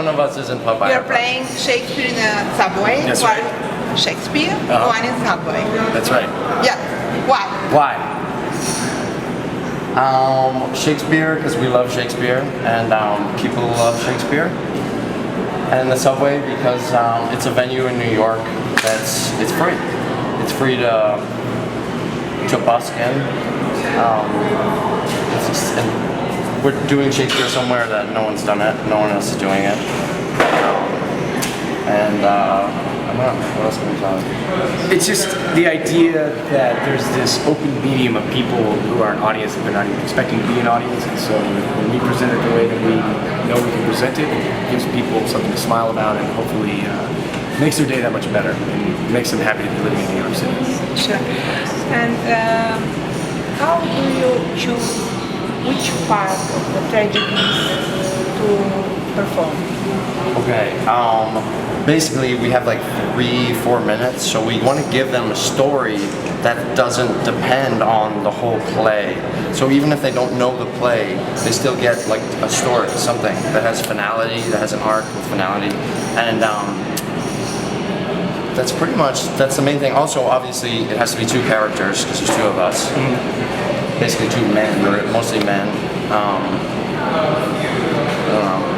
one of us is in Popeye. You're playing Shakespeare in a subway. That's while right. Shakespeare, one in subway. That's right. Yeah. Why? Why? Shakespeare, because we love Shakespeare, and people love Shakespeare. And the subway, because it's a venue in New York it's free. It's free to busk in. And we're doing Shakespeare somewhere that no one's done it. No one else is doing it. I don't know, what else can we talk? It's just the idea that there's this open medium of people who are an audience that they're not even expecting to be an audience, and so when we present it the way that we know we can present it, it gives people something to smile about and hopefully makes their day that much better and makes them happy to be living in New York City. Sure. And how do you choose which part of the tragedies to perform? Okay, basically we have like 3-4 minutes, so we want to give them a story that doesn't depend on the whole play. So even if they don't know the play, they still get like a story, something that has finality, that has an arc with finality, and that's pretty much, that's the main thing. Also, obviously, it has to be 2 characters, because there's 2 of us. Basically 2 men, or mostly men. I don't know.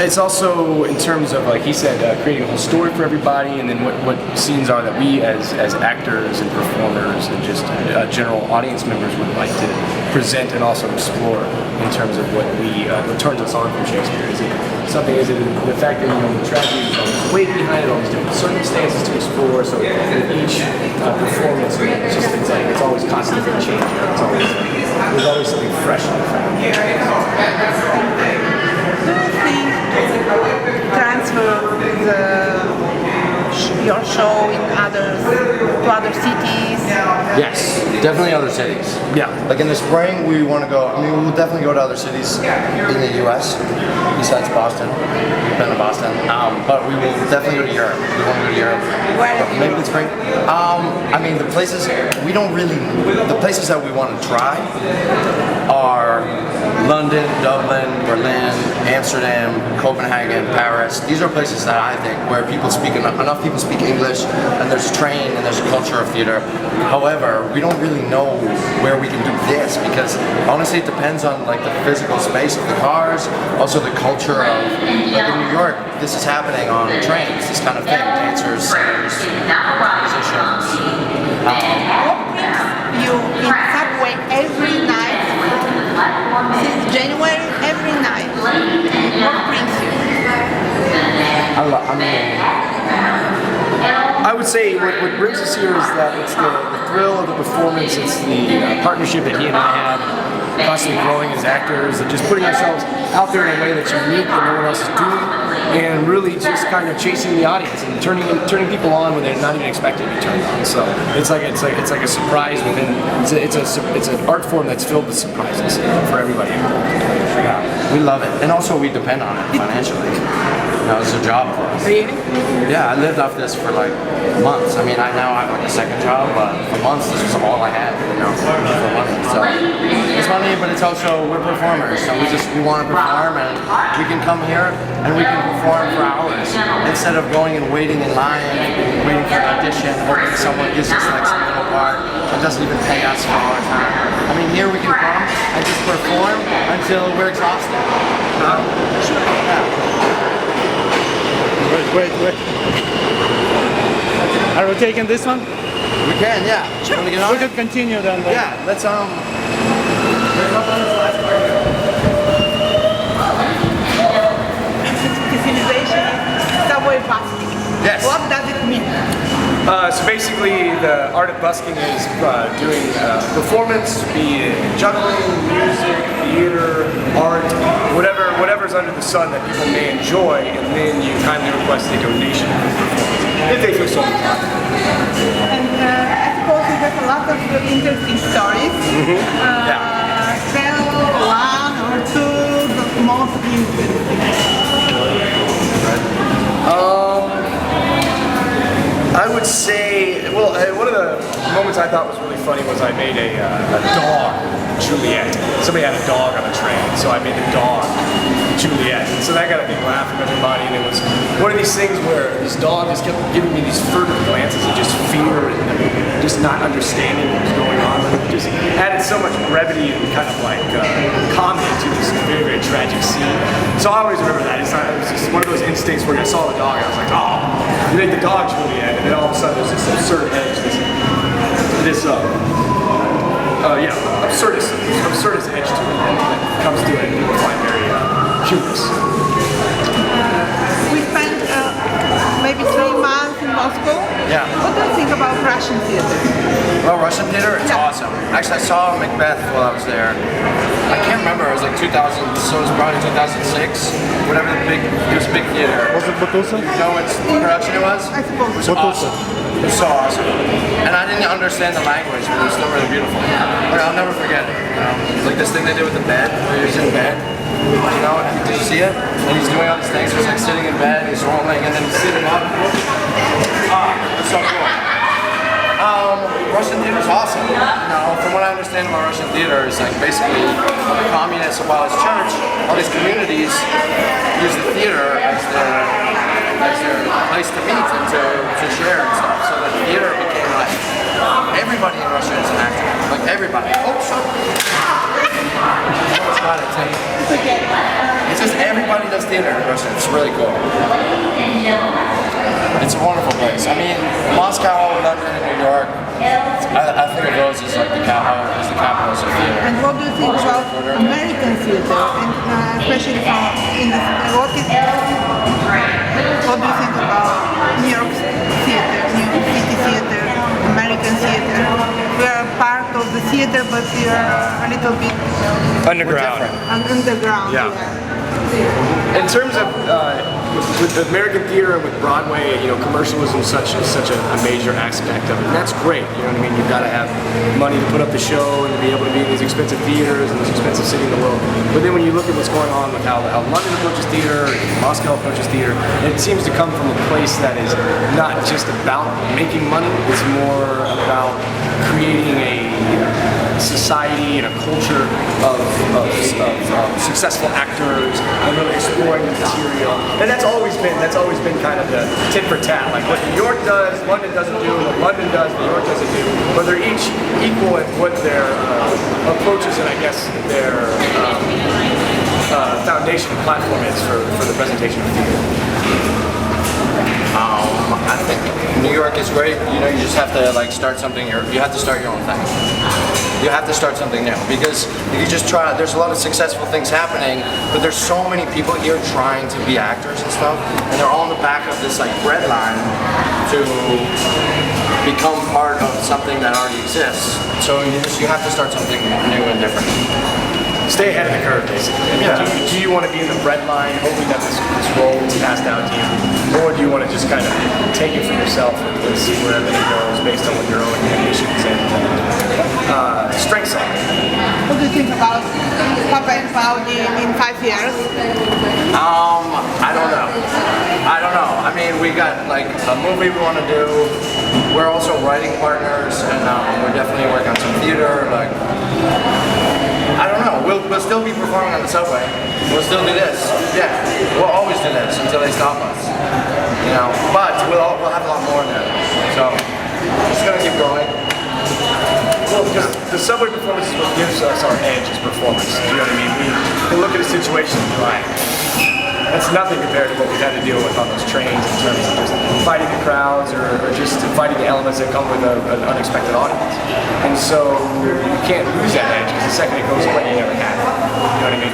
It's also in terms of, like he said, creating a whole story for everybody, and then what scenes are that we as actors and performers and just general audience members would like to present and also explore in terms of what turns us on from Shakespeare. Is it the fact that the tragedy is always weight behind it, all these different circumstances to explore. So in each performance, it's always constantly changing. There's always something fresh in the fact. Transfer your show in to other cities? Yes, definitely other cities. Yeah. Like in the spring, we want to go, we'll definitely go to other cities in the U.S. besides Boston. We've been to Boston. But we will definitely go to Europe. We want to go to Europe. Maybe in the spring. The places, the places that we want to try are London, Dublin, Berlin, Amsterdam, Copenhagen, Paris. These are places that I think where enough people speak English, and there's a train and there's a culture of theater. However, we don't really know where we can do this, because honestly it depends on like the physical space of the cars, also the culture of, like in New York, this is happening on trains, this kind of thing, dancers, singers, musicians. You in subway every night since January, every night. What brings you? I would say what brings us here is that it's the thrill of the performance, it's the partnership that he and I have, constantly growing as actors, and just putting ourselves out there in a way that's unique that no one else is doing, and really just kind of chasing the audience and turning people on when they're not even expecting to be turned on. So it's like a surprise within. It's an art form that's filled with surprises for everybody involved. Yeah, we love it, and also we depend on it financially. It's a job for us. Really? Yeah, I lived off this for like months. I now have like a second job, but for months this was all I had, for money. So it's money, but it's also, we're performers, so we want to perform, and we can come here and we can perform for hours instead of going and waiting in line, waiting for an audition, hoping someone gives us like some little part that doesn't even pay us for all our time. Here we can come and just perform until we're exhausted. Sure. Yeah. Wait. Are we taking this one? We can, yeah. Sure. Want to get on We it? could continue then. Yeah, let's Civilization is subway busking. Yes. What does it mean? So basically, the art of busking is doing performance, be it juggling, music, theater, art, whatever's under the sun that people may enjoy, and then you kindly request a donation if they feel so inclined. And I suppose you have a lot of interesting stories. Tell one or two the most interesting. I would say, well, one of the moments I thought was really funny was I made a dog, Juliet. Somebody had a dog on a train, so I made the dog Juliet. And so that got a big laugh from everybody, and it was one of these things where this dog just kept giving me these furtive glances of just fear and just not understanding what was going on. It just added so much brevity and kind of like comedy to this very, very tragic scene. So I always remember that. It was just one of those instincts where I saw the dog and I was like, oh, you make the dog Juliet, and then all of a sudden there's this absurd edge, absurdist edge to it that comes to it and people find very humorous. We spent maybe 3 months in Moscow. Yeah. What do you think about Russian theater? Well, Russian theater, it's awesome. Actually, I saw Macbeth while I was there. I can't remember, it was like 2000, so it was probably 2006, whatever it was a big theater. Was it Batusa? You know what production it was? I suppose. It was awesome. It was so awesome. And I didn't understand the language, but it was still really beautiful. Like, I'll never forget it. Like this thing they did with the bed, where he was in bed. You know, and did you see it? And he's doing all these things, he's like sitting in bed, he's rolling, and then he's sitting up. It's so cool. Russian theater is awesome. You know, from what I understand about Russian theater, is like basically the communists, while it's church, all these communities use the theater as their place to meet and to share and stuff. So the theater became like everybody in Russia is an actor. Like everybody. Oh, sorry. It's just everybody does theater in Russia. It's really cool. It's a wonderful place. I mean, Moscow, London, and New York. I think of those as like the capitals of theater. And what do you think about American theater, and especially what do you think about New York theater, New York City theater, American theater? We are part of the theater, but we are a little bit Underground. underground. Yeah. In terms of with the American theater and with Broadway, you know, commercialism is such a major aspect of it, and that's great. You know what I mean? You've got to have money to put up the show and to be able to be in these expensive theaters and this expensive city in the world. But then when you look at what's going on with how London approaches theater, and Moscow approaches theater, it seems to come from a place that is not just about making money. It's more about creating a society and a culture of successful actors and really exploring the material. And that's always been kind of the tit for tat. Like what New York does, London doesn't do, what London does, New York doesn't do. But they're each equal in what their approaches and I guess their foundation and platform is for the presentation of theater. I think New York is great. You know, you just have to like start something. You have to start your own thing. You have to start something new because if you just try, there's a lot of successful things happening, but there's so many people here trying to be actors and stuff, and they're all on the back of this like bread line to become part of something that already exists. So you have to start something new and different. Stay ahead of the curve, basically. I mean, Yeah. do you want to be in the bread line, hoping that this role is passed down to you, or do you want to just kind of take it for yourself and see where everything goes based on what your own ambitions and strengths are? What do you think about Popeye and Cloudy in 5 years? I don't know. I mean, we got like a movie we want to do. We're also writing partners, and we're definitely working on some theater. Like, I don't know. We'll still be performing on the subway. We'll still do this. Yeah, we'll always do this until they stop us. You know, but we'll have a lot more than that. So, just gonna keep going. Well, because the subway performance is what gives us our edge as performers. You know what I mean? We can look at a situation and be like, that's nothing compared to what we've had to deal with on those trains in terms of just fighting the crowds or just fighting the elements that come with an unexpected audience. And so you can't lose that edge because the second it goes away, you never have it. You know what I mean?